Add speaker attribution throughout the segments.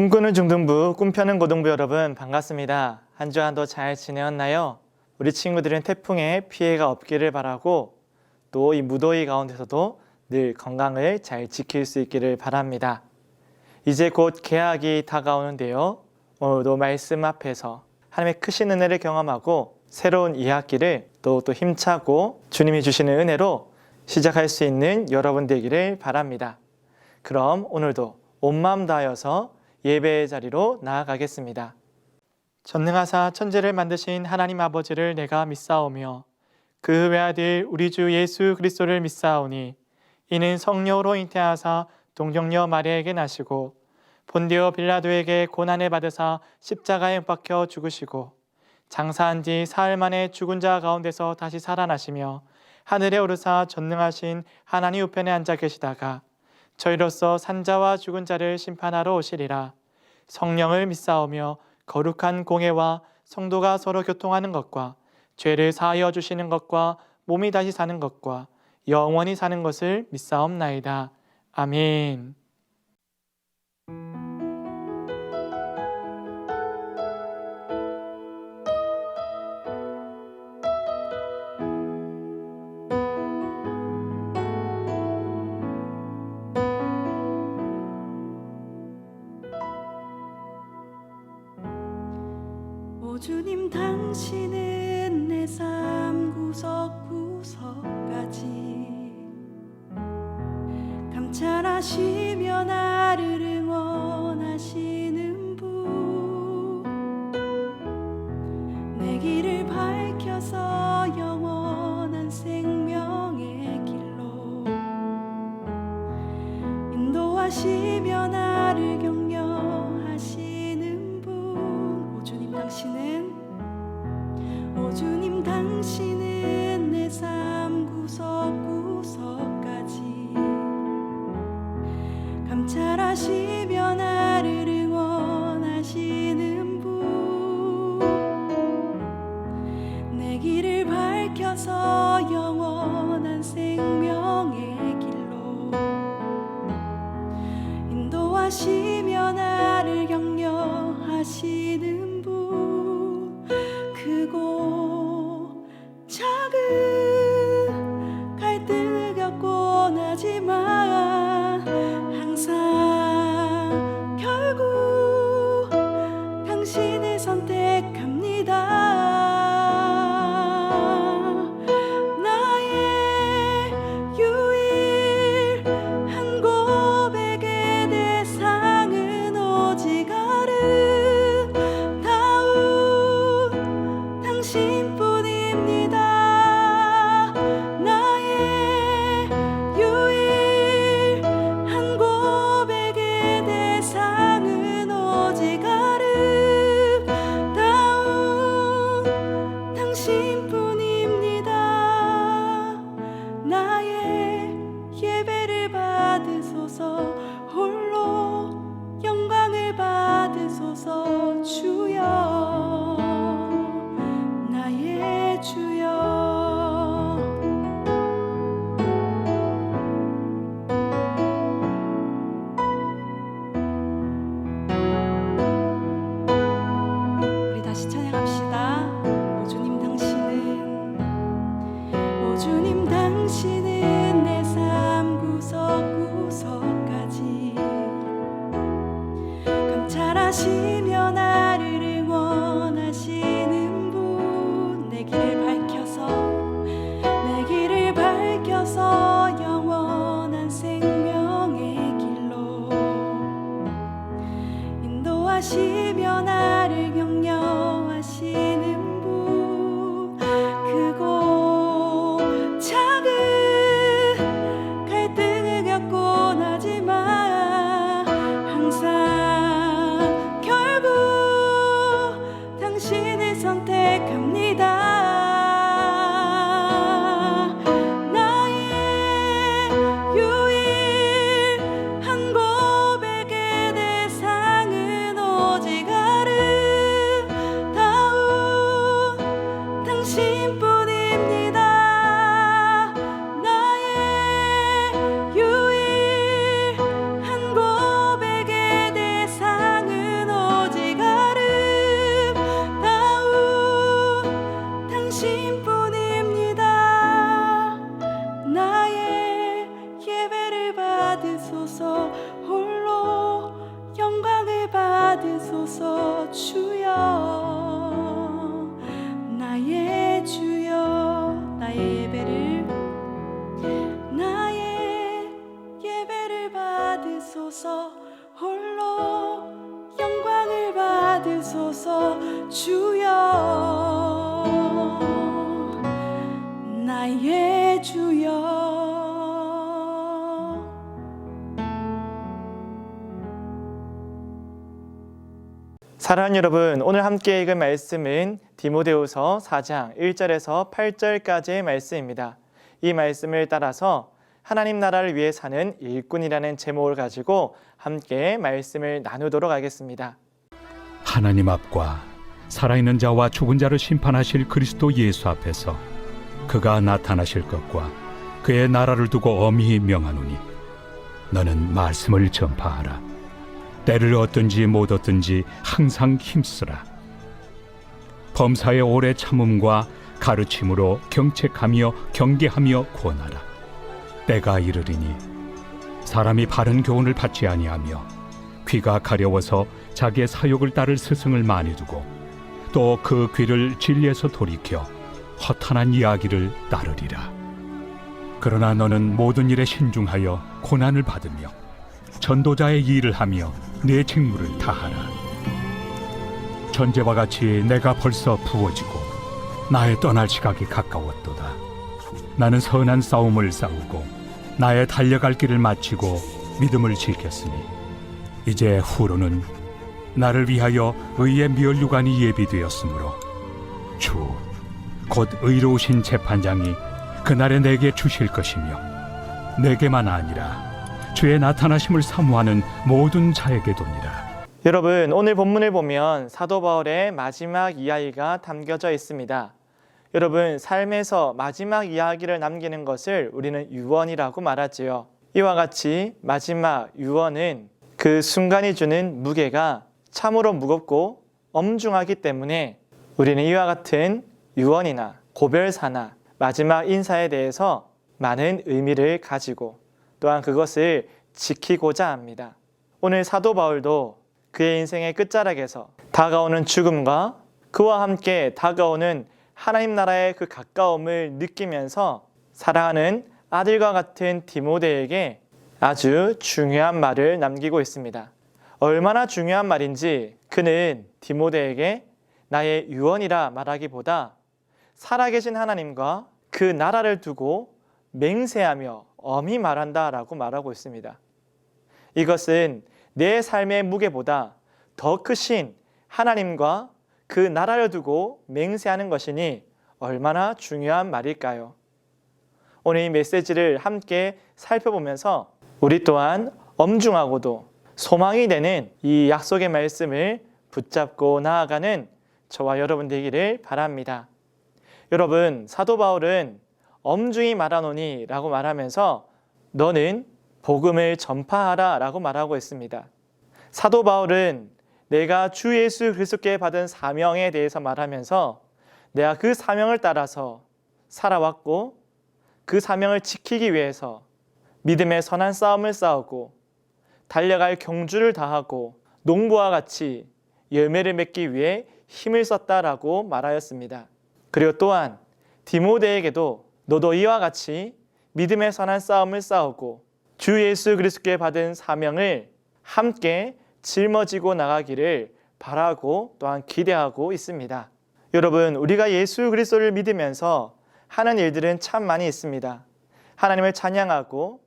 Speaker 1: 꿈꾸는 중등부, 꿈펴는 고등부 여러분 반갑습니다. 한 주 한도 잘 지내었나요? 우리 친구들은 태풍에 피해가 없기를 바라고 또 이 무더위 가운데서도 늘 건강을 잘 지킬 수 있기를 바랍니다. 이제 곧 개학이 다가오는데요. 오늘도 말씀 앞에서 하나님의 크신 은혜를 경험하고 새로운 2학기를 또 힘차고 주님이 주시는 은혜로 시작할 수 있는 여러분 되기를 바랍니다. 그럼 오늘도 온 마음 다하여서 예배의 자리로 나아가겠습니다. 전능하사 천지를 만드신 하나님 아버지를 내가 믿사오며 그 외아들 우리 주 예수 그리스도를 믿사오니 이는 성령으로 잉태하사 동정녀 마리아에게 나시고 본디오 빌라도에게 고난을 받으사 십자가에 못 박혀 죽으시고 장사한 지 사흘 만에 죽은 자 가운데서 다시 살아나시며 하늘에 오르사 전능하신 하나님 우편에 앉아 계시다가 저희로서 산자와 죽은 자를 심판하러 오시리라. 성령을 믿사오며 거룩한 공회와 성도가 서로 교통하는 것과 죄를 사하여 주시는 것과 몸이 다시 사는 것과 영원히 사는 것을 믿사옵나이다. 아멘.
Speaker 2: 오 주님 당신은 내 삶 구석구석까지 감찰하시며 나를 응원하시는 분 내 길을 밝혀서 영원한 생명의 길로 인도하시며 나를 격려하시는 분 오 주님 당신은 내 삶 구석구석까지 감찰하시며 나를 응원하시는 분 내 길을 밝혀서 영원한 생명의 길로 인도하시며 나를 격려하시는 분 크고 작은 갈등을 겪곤 하지만 항상 결국 당신을 선택합니다. 나의 유일한 고백의 대상은 오직 아름다운 당신뿐입니다. 나의 유일한 고백의 대상은 오직 아름다운 당신뿐입니다. 나의 예배를 받으소서 홀로 영광을 받으소서 주여 나의 주여. 우리 다시 찬양합시다. 오 주님 당신은 내 삶 구석구석까지 감찰하시며 나를 응원하시는 분 내 길을 밝혀서 영원한 생명의 길로 인도하시며 나를 격려하시는 분 크고 작은 갈등을 겪곤 하지만 항상 결국 주여 나의 주여.
Speaker 1: 사랑하는 여러분, 오늘 함께 읽은 말씀은 디모데후서 4장 1절에서 8절까지의 말씀입니다. 이 말씀을 따라서 하나님 나라를 위해 사는 일꾼이라는 제목을 가지고 함께 말씀을 나누도록 하겠습니다.
Speaker 3: 하나님 앞과 살아있는 자와 죽은 자를 심판하실 그리스도 예수 앞에서 그가 나타나실 것과 그의 나라를 두고 엄히 명하노니 너는 말씀을 전파하라. 때를 얻든지 못 얻든지 항상 힘쓰라. 범사의 오래 참음과 가르침으로 경책하며 경계하며 권하라. 때가 이르리니 사람이 바른 교훈을 받지 아니하며 귀가 가려워서 자기의 사욕을 따를 스승을 많이 두고 또 그 귀를 진리에서 돌이켜 허탄한 이야기를 따르리라. 그러나 너는 모든 일에 신중하여 고난을 받으며 전도자의 일을 하며 내 직무를 다하라. 전제와 같이 내가 벌써 부어지고 나의 떠날 시각이 가까웠도다. 나는 선한 싸움을 싸우고 나의 달려갈 길을 마치고 믿음을 지켰으니 이제 후로는 나를 위하여 의의 면류관이 예비되었으므로 주 곧 의로우신 재판장이 그날에 내게 주실 것이며 내게만 아니라 주의 나타나심을 사모하는 모든 자에게도니라.
Speaker 1: 여러분, 오늘 본문을 보면 사도 바울의 마지막 이야기가 담겨져 있습니다. 여러분, 삶에서 마지막 이야기를 남기는 것을 우리는 유언이라고 말하지요. 이와 같이 마지막 유언은 그 순간이 주는 무게가 참으로 무겁고 엄중하기 때문에 우리는 이와 같은 유언이나 고별사나 마지막 인사에 대해서 많은 의미를 가지고 또한 그것을 지키고자 합니다. 오늘 사도 바울도 그의 인생의 끝자락에서 다가오는 죽음과 그와 함께 다가오는 하나님 나라의 그 가까움을 느끼면서 사랑하는 아들과 같은 디모데에게 아주 중요한 말을 남기고 있습니다. 얼마나 중요한 말인지 그는 디모데에게 나의 유언이라 말하기보다 살아계신 하나님과 그 나라를 두고 맹세하며 엄히 말한다라고 말하고 있습니다. 이것은 내 삶의 무게보다 더 크신 하나님과 그 나라를 두고 맹세하는 것이니 얼마나 중요한 말일까요? 오늘 이 메시지를 함께 살펴보면서 우리 또한 엄중하고도 소망이 되는 이 약속의 말씀을 붙잡고 나아가는 저와 여러분 되기를 바랍니다. 여러분, 사도 바울은 엄중히 말하노니 라고 말하면서 너는 복음을 전파하라 라고 말하고 있습니다. 사도 바울은 내가 주 예수 그리스도께 받은 사명에 대해서 말하면서 내가 그 사명을 따라서 살아왔고 그 사명을 지키기 위해서 믿음의 선한 싸움을 싸우고 달려갈 경주를 다하고 농부와 같이 열매를 맺기 위해 힘을 썼다라고 말하였습니다. 그리고 또한 디모데에게도 너도 이와 같이 믿음의 선한 싸움을 싸우고 주 예수 그리스도께 받은 사명을 함께 짊어지고 나가기를 바라고 또한 기대하고 있습니다. 여러분, 우리가 예수 그리스도를 믿으면서 하는 일들은 참 많이 있습니다. 하나님을 찬양하고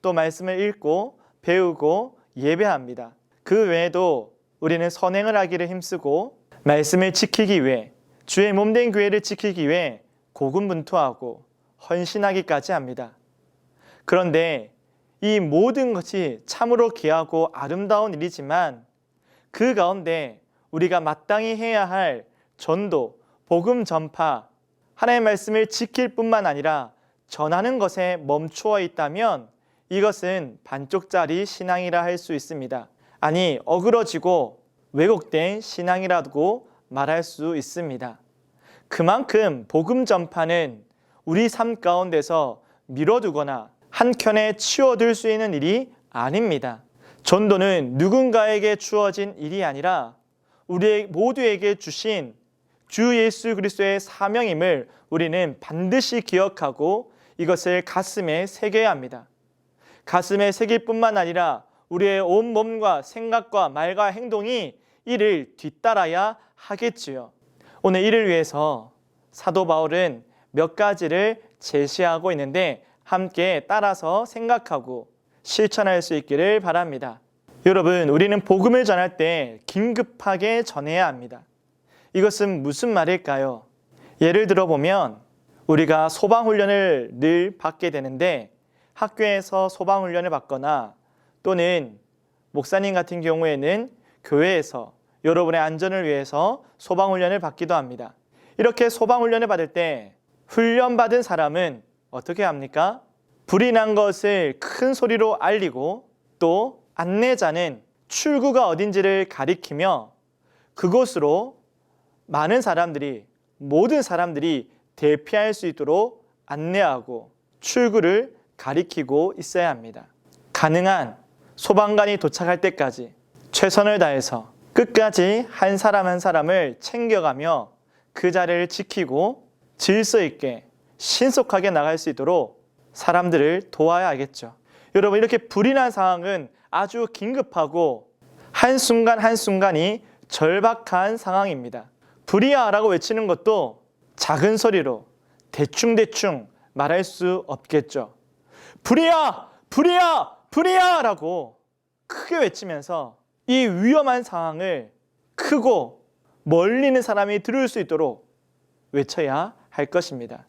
Speaker 1: 또 말씀을 읽고 배우고 예배합니다. 그 외에도 우리는 선행을 하기를 힘쓰고 말씀을 지키기 위해 주의 몸된 교회를 지키기 위해 고군분투하고 헌신하기까지 합니다. 그런데 이 모든 것이 참으로 귀하고 아름다운 일이지만 그 가운데 우리가 마땅히 해야 할 전도, 복음 전파, 하나님의 말씀을 지킬 뿐만 아니라 전하는 것에 멈추어 있다면 이것은 반쪽짜리 신앙이라 할 수 있습니다. 아니, 어그러지고 왜곡된 신앙이라고 말할 수 있습니다. 그만큼 복음 전파는 우리 삶 가운데서 미뤄두거나 한켠에 치워둘 수 있는 일이 아닙니다. 전도는 누군가에게 주어진 일이 아니라 우리 모두에게 주신 주 예수 그리스도의 사명임을 우리는 반드시 기억하고 이것을 가슴에 새겨야 합니다. 가슴에 새길 뿐만 아니라 우리의 온 몸과 생각과 말과 행동이 이를 뒤따라야 하겠지요. 오늘 이를 위해서 사도 바울은 몇 가지를 제시하고 있는데 함께 따라서 생각하고 실천할 수 있기를 바랍니다. 여러분, 우리는 복음을 전할 때 긴급하게 전해야 합니다. 이것은 무슨 말일까요? 예를 들어 보면 우리가 소방훈련을 늘 받게 되는데 학교에서 소방훈련을 받거나 또는 목사님 같은 경우에는 교회에서 여러분의 안전을 위해서 소방훈련을 받기도 합니다. 이렇게 소방훈련을 받을 때 훈련받은 사람은 어떻게 합니까? 불이 난 것을 큰 소리로 알리고 또 안내자는 출구가 어딘지를 가리키며 그곳으로 많은 사람들이, 모든 사람들이 대피할 수 있도록 안내하고 출구를 가리키고 있어야 합니다. 가능한 소방관이 도착할 때까지 최선을 다해서 끝까지 한 사람 한 사람을 챙겨가며 그 자리를 지키고 질서 있게 신속하게 나갈 수 있도록 사람들을 도와야 하겠죠. 여러분, 이렇게 불이 난 상황은 아주 긴급하고 한순간 한순간이 절박한 상황입니다. 불이야 라고 외치는 것도 작은 소리로 대충대충 말할 수 없겠죠. 불이야! 불이야! 불이야! 라고 크게 외치면서 이 위험한 상황을 크고 멀리 있는 사람이 들을 수 있도록 외쳐야 할 것입니다.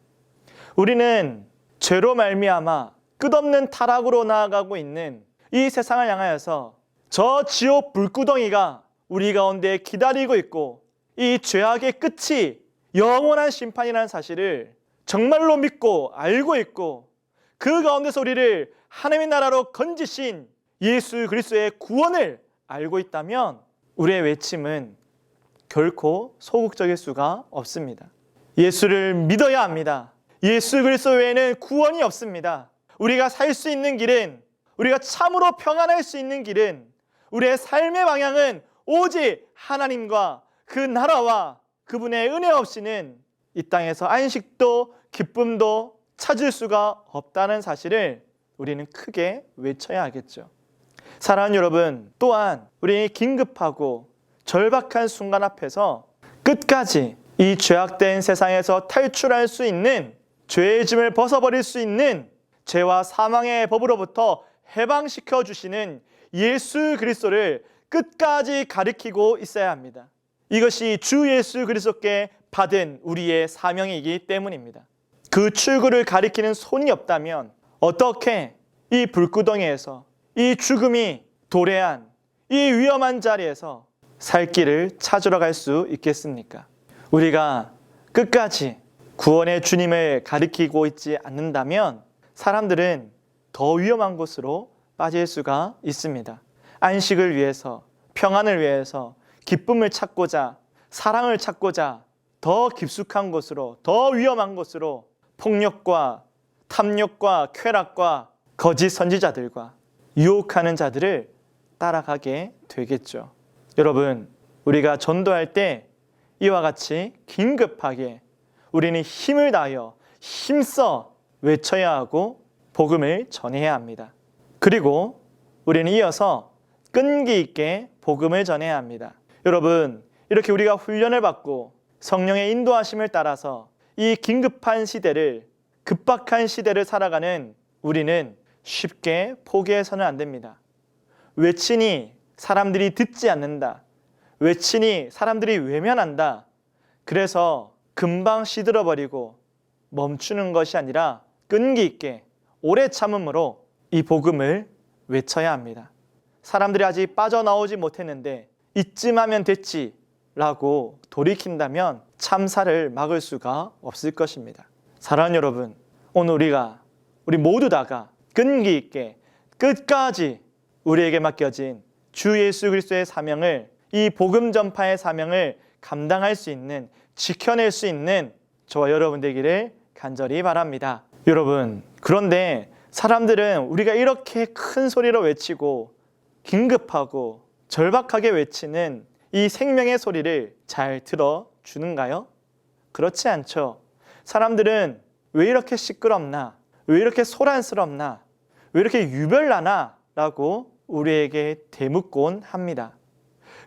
Speaker 1: 우리는 죄로 말미암아 끝없는 타락으로 나아가고 있는 이 세상을 향하여서 저 지옥 불구덩이가 우리 가운데 기다리고 있고 이 죄악의 끝이 영원한 심판이라는 사실을 정말로 믿고 알고 있고 그 가운데서 우리를 하나님의 나라로 건지신 예수 그리스도의 구원을 알고 있다면 우리의 외침은 결코 소극적일 수가 없습니다. 예수를 믿어야 합니다. 예수 그리스도 외에는 구원이 없습니다. 우리가 살 수 있는 길은, 우리가 참으로 평안할 수 있는 길은, 우리의 삶의 방향은 오직 하나님과 그 나라와 그분의 은혜 없이는 이 땅에서 안식도 기쁨도 찾을 수가 없다는 사실을 우리는 크게 외쳐야 하겠죠. 사랑하는 여러분, 또한 우리 긴급하고 절박한 순간 앞에서 끝까지 이 죄악된 세상에서 탈출할 수 있는, 죄의 짐을 벗어버릴 수 있는 죄와 사망의 법으로부터 해방시켜 주시는 예수 그리스도를 끝까지 가리키고 있어야 합니다. 이것이 주 예수 그리스도께 받은 우리의 사명이기 때문입니다. 그 출구를 가리키는 손이 없다면 어떻게 이 불구덩이에서, 이 죽음이 도래한 이 위험한 자리에서 살 길을 찾으러 갈 수 있겠습니까? 우리가 끝까지 구원의 주님을 가리키고 있지 않는다면 사람들은 더 위험한 곳으로 빠질 수가 있습니다. 안식을 위해서, 평안을 위해서, 기쁨을 찾고자, 사랑을 찾고자 더 깊숙한 곳으로, 더 위험한 곳으로 폭력과 탐욕과 쾌락과 거짓 선지자들과 유혹하는 자들을 따라가게 되겠죠. 여러분, 우리가 전도할 때 이와 같이 긴급하게 우리는 힘을 다하여 힘써 외쳐야 하고 복음을 전해야 합니다. 그리고 우리는 이어서 끈기 있게 복음을 전해야 합니다. 여러분, 이렇게 우리가 훈련을 받고 성령의 인도하심을 따라서 이 긴급한 시대를, 급박한 시대를 살아가는 우리는 쉽게 포기해서는 안 됩니다. 외치니 사람들이 듣지 않는다. 외치니 사람들이 외면한다. 그래서 금방 시들어버리고 멈추는 것이 아니라 끈기 있게 오래 참음으로 이 복음을 외쳐야 합니다. 사람들이 아직 빠져나오지 못했는데 이쯤 하면 됐지 라고 돌이킨다면 참사를 막을 수가 없을 것입니다. 사랑하는 여러분, 오늘 우리 모두 다가 끈기 있게 끝까지 우리에게 맡겨진 주 예수 그리스도의 사명을, 이 복음 전파의 사명을 감당할 수 있는, 지켜낼 수 있는 저와 여러분 되기를 간절히 바랍니다. 여러분, 그런데 사람들은 우리가 이렇게 큰 소리로 외치고 긴급하고 절박하게 외치는 이 생명의 소리를 잘 들어주는가요? 그렇지 않죠. 사람들은 왜 이렇게 시끄럽나? 왜 이렇게 소란스럽나? 왜 이렇게 유별나나? 라고 우리에게 대묻곤 합니다.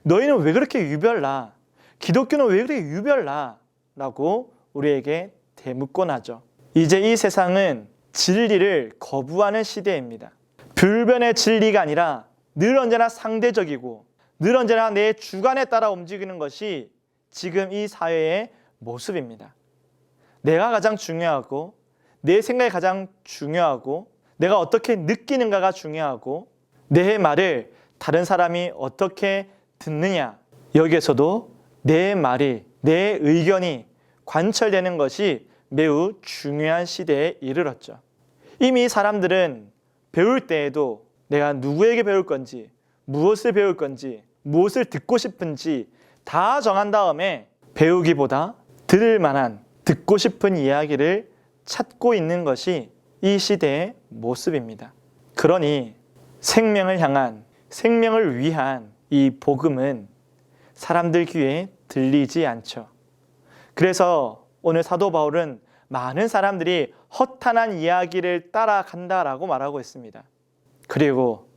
Speaker 1: 너희는 왜 그렇게 유별나? 기독교는 왜 그렇게 유별나? 라고 우리에게 대묻곤 하죠. 이제 이 세상은 진리를 거부하는 시대입니다. 불변의 진리가 아니라 늘 언제나 상대적이고 늘 언제나 내 주관에 따라 움직이는 것이 지금 이 사회의 모습입니다. 내가 가장 중요하고 내 생각이 가장 중요하고 내가 어떻게 느끼는가가 중요하고 내 말을 다른 사람이 어떻게 듣느냐, 여기에서도 내 말이, 내 의견이 관철되는 것이 매우 중요한 시대에 이르렀죠. 이미 사람들은 배울 때에도 내가 누구에게 배울 건지, 무엇을 배울 건지, 무엇을 듣고 싶은지 다 정한 다음에 배우기보다 들을 만한 듣고 싶은 이야기를 찾고 있는 것이 이 시대의 모습입니다. 그러니 생명을 향한, 생명을 위한 이 복음은 사람들 귀에 들리지 않죠. 그래서 오늘 사도 바울은 많은 사람들이 허탄한 이야기를 따라간다라고 말하고 있습니다. 그리고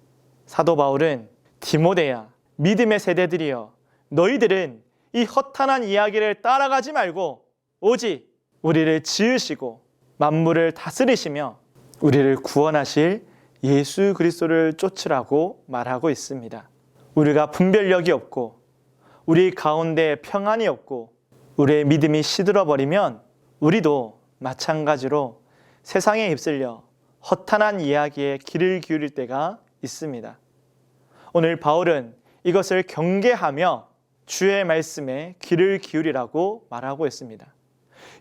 Speaker 1: 사도 바울은 디모데야, 믿음의 세대들이여, 너희들은 이 허탄한 이야기를 따라가지 말고 오직 우리를 지으시고 만물을 다스리시며 우리를 구원하실 예수 그리스도를 쫓으라고 말하고 있습니다. 우리가 분별력이 없고 우리 가운데 평안이 없고 우리의 믿음이 시들어버리면 우리도 마찬가지로 세상에 휩쓸려 허탄한 이야기에 귀를 기울일 때가 있습니다. 오늘 바울은 이것을 경계하며 주의 말씀에 귀를 기울이라고 말하고 있습니다.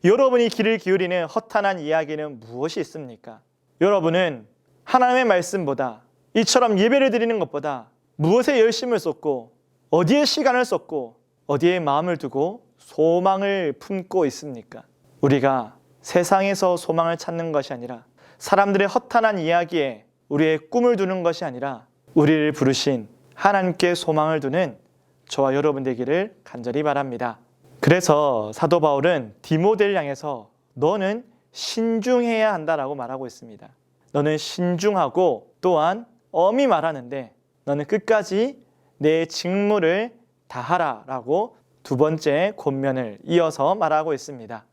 Speaker 1: 여러분이 귀를 기울이는 허탄한 이야기는 무엇이 있습니까? 여러분은 하나님의 말씀보다 이처럼 예배를 드리는 것보다 무엇에 열심을 쏟고 어디에 시간을 쏟고 어디에 마음을 두고 소망을 품고 있습니까? 우리가 세상에서 소망을 찾는 것이 아니라 사람들의 허탄한 이야기에 우리의 꿈을 두는 것이 아니라 우리를 부르신 하나님께 소망을 두는 저와 여러분 되기를 간절히 바랍니다. 그래서 사도 바울은 디모데를 향해서 너는 신중해야 한다라고 말하고 있습니다. 너는 신중하고 또한 엄히 말하는데 너는 끝까지 내 직무를 다하라라고 두 번째 권면을 이어서 말하고 있습니다.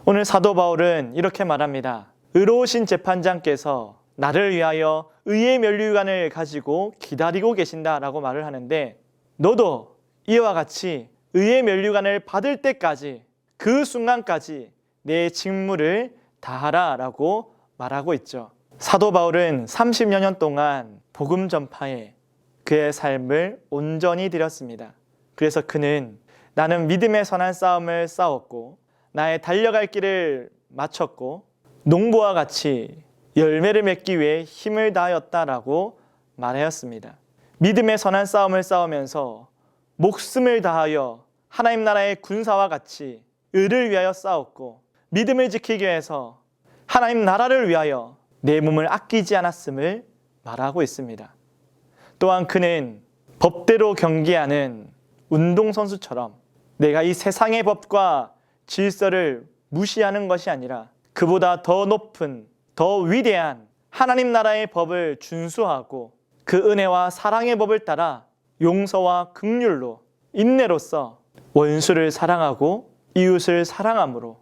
Speaker 1: 오늘 사도 바울은 이렇게 말합니다. 의로우신 재판장께서 나를 위하여 의의 면류관을 가지고 기다리고 계신다라고 말을 하는데 너도 이와 같이 의의 면류관을 받을 때까지 그 순간까지 내 직무를 다하라라고 말하고 있죠. 사도 바울은 30여 년 동안 복음 전파에 그의 삶을 온전히 드렸습니다. 그래서 그는 나는 믿음의 선한 싸움을 싸웠고 나의 달려갈 길을 마쳤고 농부와 같이 열매를 맺기 위해 힘을 다하였다라고 말하였습니다. 믿음의 선한 싸움을 싸우면서 목숨을 다하여 하나님 나라의 군사와 같이 의를 위하여 싸웠고 믿음을 지키기 위해서 하나님 나라를 위하여 내 몸을 아끼지 않았음을 말하고 있습니다. 또한 그는 법대로 경기하는 운동선수처럼 내가 이 세상의 법과 질서를 무시하는 것이 아니라 그보다 더 높은, 더 위대한 하나님 나라의 법을 준수하고 그 은혜와 사랑의 법을 따라 용서와 긍휼로 인내로써 원수를 사랑하고 이웃을 사랑함으로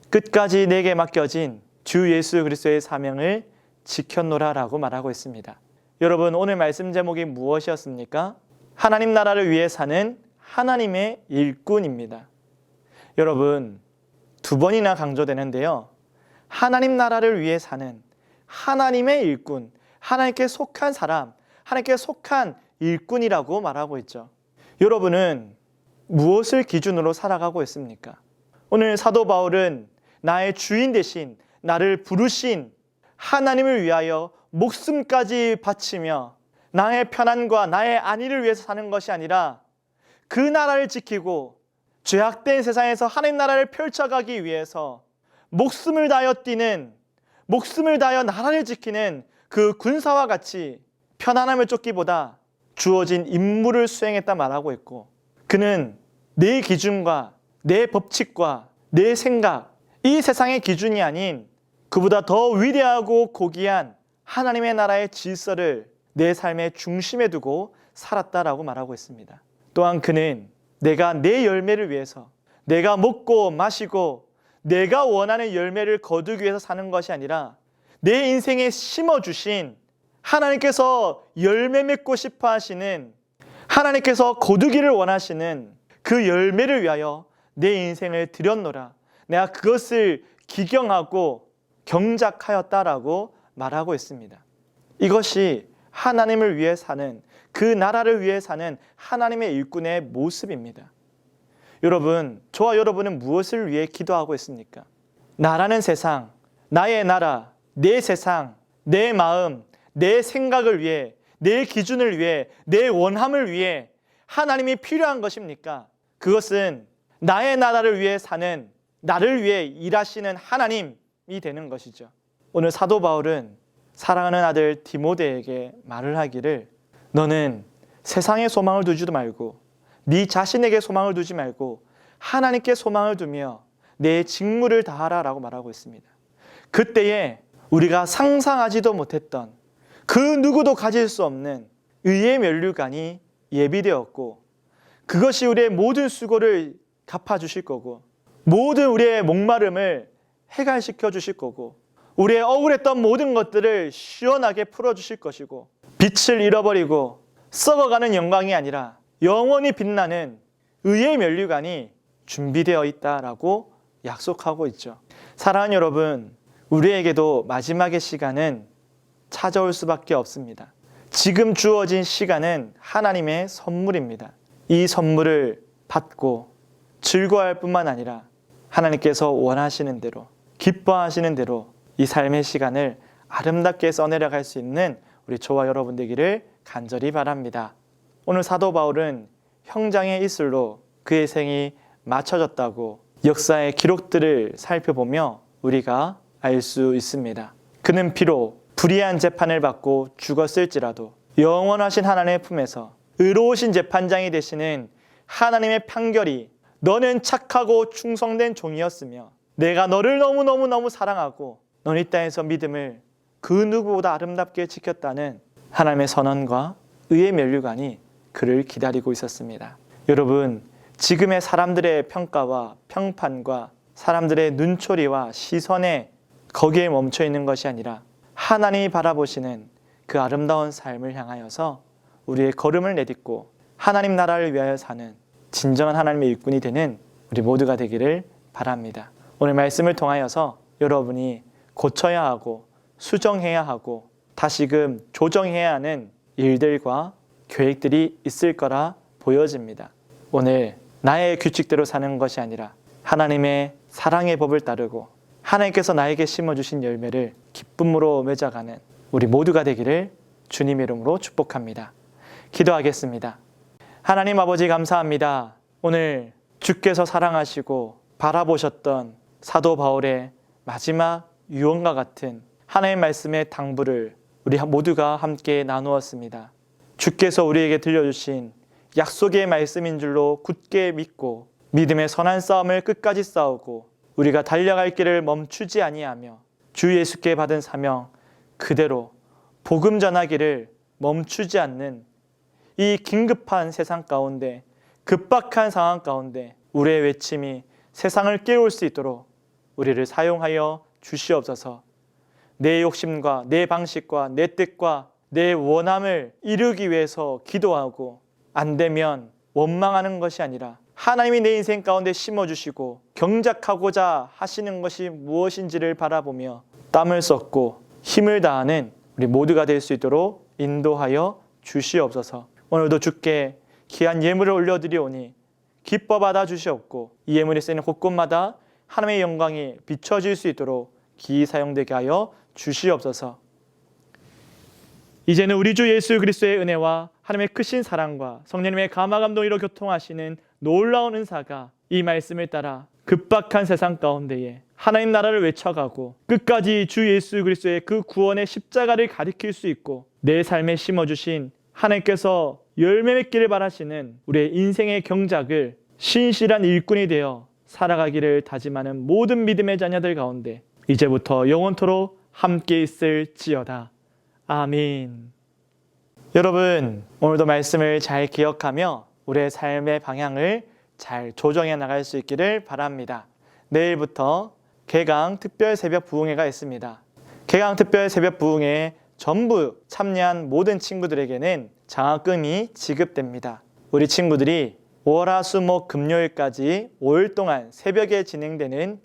Speaker 1: 끝까지 내게 맡겨진 주 예수 그리스도의 사명을 지켰노라라고 말하고 있습니다. 여러분, 오늘 말씀 제목이 무엇이었습니까? 하나님 나라를 위해 사는 하나님의 일꾼입니다. 여러분, 두 번이나 강조되는데요. 하나님 나라를 위해 사는 하나님의 일꾼, 하나님께 속한 사람, 하나님께 속한 일꾼이라고 말하고 있죠. 여러분은 무엇을 기준으로 살아가고 있습니까? 오늘 사도 바울은 나의 주인 대신 나를 부르신 하나님을 위하여 목숨까지 바치며 나의 편안과 나의 안위를 위해서 사는 것이 아니라 그 나라를 지키고 죄악된 세상에서 하나님 나라를 펼쳐가기 위해서 목숨을 다하여 뛰는, 목숨을 다하여 나라를 지키는 그 군사와 같이 편안함을 쫓기보다 주어진 임무를 수행했다 말하고 있고 그는 내 기준과 내 법칙과 내 생각, 이 세상의 기준이 아닌 그보다 더 위대하고 고귀한 하나님의 나라의 질서를 내 삶의 중심에 두고 살았다라고 말하고 있습니다. 또한 그는 내가 내 열매를 위해서, 내가 먹고 마시고 내가 원하는 열매를 거두기 위해서 사는 것이 아니라 내 인생에 심어주신 하나님께서 열매 맺고 싶어 하시는, 하나님께서 거두기를 원하시는 그 열매를 위하여 내 인생을 드렸노라. 내가 그것을 기경하고 경작하였다라고 말하고 있습니다. 이것이 하나님을 위해 사는, 그 나라를 위해 사는 하나님의 일꾼의 모습입니다. 여러분, 저와 여러분은 무엇을 위해 기도하고 있습니까? 나라는 세상, 나의 나라, 내 세상, 내 마음, 내 생각을 위해, 내 기준을 위해, 내 원함을 위해 하나님이 필요한 것입니까? 그것은 나의 나라를 위해 사는, 나를 위해 일하시는 하나님이 되는 것이죠. 오늘 사도 바울은 사랑하는 아들 디모데에게 말을 하기를, 너는 세상에 소망을 두지도 말고 네 자신에게 소망을 두지 말고 하나님께 소망을 두며 내 직무를 다하라 라고 말하고 있습니다. 그때에 우리가 상상하지도 못했던, 그 누구도 가질 수 없는 의의 면류관이 예비되었고, 그것이 우리의 모든 수고를 갚아주실 거고, 모든 우리의 목마름을 해결시켜 주실 거고, 우리의 억울했던 모든 것들을 시원하게 풀어주실 것이고, 빛을 잃어버리고 썩어가는 영광이 아니라 영원히 빛나는 의의 면류관이 준비되어 있다라고 약속하고 있죠. 사랑하는 여러분, 우리에게도 마지막의 시간은 찾아올 수밖에 없습니다. 지금 주어진 시간은 하나님의 선물입니다. 이 선물을 받고 즐거워할 뿐만 아니라 하나님께서 원하시는 대로, 기뻐하시는 대로 이 삶의 시간을 아름답게 써내려갈 수 있는 우리 저와 여러분 되기를 간절히 바랍니다. 오늘 사도 바울은 형장의 이슬로 그의 생이 맞춰졌다고 역사의 기록들을 살펴보며 우리가 알 수 있습니다. 그는 비록 불의한 재판을 받고 죽었을지라도 영원하신 하나님의 품에서 의로우신 재판장이 되시는 하나님의 판결이, 너는 착하고 충성된 종이었으며 내가 너를 너무너무 사랑하고 너는 이 땅에서 믿음을 그 누구보다 아름답게 지켰다는 하나님의 선언과 의의 면류관이 그를 기다리고 있었습니다. 여러분, 지금의 사람들의 평가와 평판과 사람들의 눈초리와 시선에 거기에 멈춰 있는 것이 아니라 하나님이 바라보시는 그 아름다운 삶을 향하여서 우리의 걸음을 내딛고 하나님 나라를 위하여 사는 진정한 하나님의 일꾼이 되는 우리 모두가 되기를 바랍니다. 오늘 말씀을 통하여서 여러분이 고쳐야 하고 수정해야 하고 다시금 조정해야 하는 일들과 계획들이 있을 거라 보여집니다. 오늘 나의 규칙대로 사는 것이 아니라 하나님의 사랑의 법을 따르고 하나님께서 나에게 심어주신 열매를 기쁨으로 맺어가는 우리 모두가 되기를 주님의 이름으로 축복합니다. 기도하겠습니다. 하나님 아버지, 감사합니다. 오늘 주께서 사랑하시고 바라보셨던 사도 바울의 마지막 유언과 같은 하나님의 말씀의 당부를 우리 모두가 함께 나누었습니다. 주께서 우리에게 들려주신 약속의 말씀인 줄로 굳게 믿고 믿음의 선한 싸움을 끝까지 싸우고 우리가 달려갈 길을 멈추지 아니하며 주 예수께 받은 사명 그대로 복음 전하기를 멈추지 않는 이 긴급한 세상 가운데, 급박한 상황 가운데 우리의 외침이 세상을 깨울 수 있도록 우리를 사용하여 주시옵소서. 내 욕심과 내 방식과 내 뜻과 내 원함을 이루기 위해서 기도하고 안 되면 원망하는 것이 아니라 하나님이 내 인생 가운데 심어주시고 경작하고자 하시는 것이 무엇인지를 바라보며 땀을 쏟고 힘을 다하는 우리 모두가 될 수 있도록 인도하여 주시옵소서. 오늘도 주께 귀한 예물을 올려드리오니 기뻐 받아 주시옵고 이 예물이 쓰이는 곳곳마다 하나님의 영광이 비춰질 수 있도록 기이 사용되게 하여 주시옵소서. 이제는 우리 주 예수 그리스도의 은혜와 하나님의 크신 사랑과 성령님의 감화 감동으로 교통하시는 놀라운 은사가 이 말씀을 따라 급박한 세상 가운데에 하나님 나라를 외쳐가고 끝까지 주 예수 그리스도의 그 구원의 십자가를 가리킬 수 있고 내 삶에 심어주신 하나님께서 열매 맺기를 바라시는 우리의 인생의 경작을 신실한 일꾼이 되어 살아가기를 다짐하는 모든 믿음의 자녀들 가운데 이제부터 영원토록 함께 있을지어다. 아멘. 여러분, 오늘도 말씀을 잘 기억하며 우리의 삶의 방향을 잘 조정해 나갈 수 있기를 바랍니다. 내일부터 개강 특별 새벽 부흥회가 있습니다. 개강 특별 새벽 부흥회에 전부 참여한 모든 친구들에게는 장학금이 지급됩니다. 우리 친구들이 월화수목 금요일까지 5일 동안 새벽에 진행되는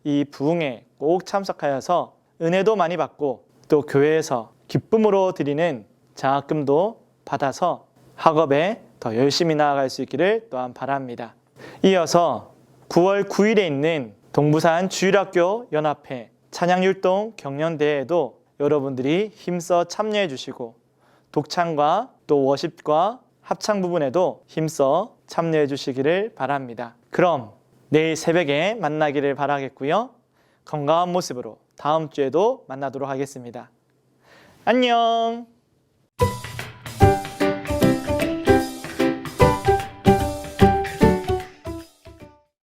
Speaker 1: 이 부흥회 꼭 참석하여서 은혜도 많이 받고 또 교회에서 기쁨으로 드리는 장학금도 받아서 학업에 더 열심히 나아갈 수 있기를 또한 바랍니다. 이어서 9월 9일에 있는 동부산 주일학교 연합회 찬양율동 경연대회에도 여러분들이 힘써 참여해 주시고 독창과 또 워십과 합창 부분에도 힘써 참여해 주시기를 바랍니다. 그럼 내일 새벽에 만나기를 바라겠고요. 건강한 모습으로 다음 주에도 만나도록 하겠습니다. 안녕!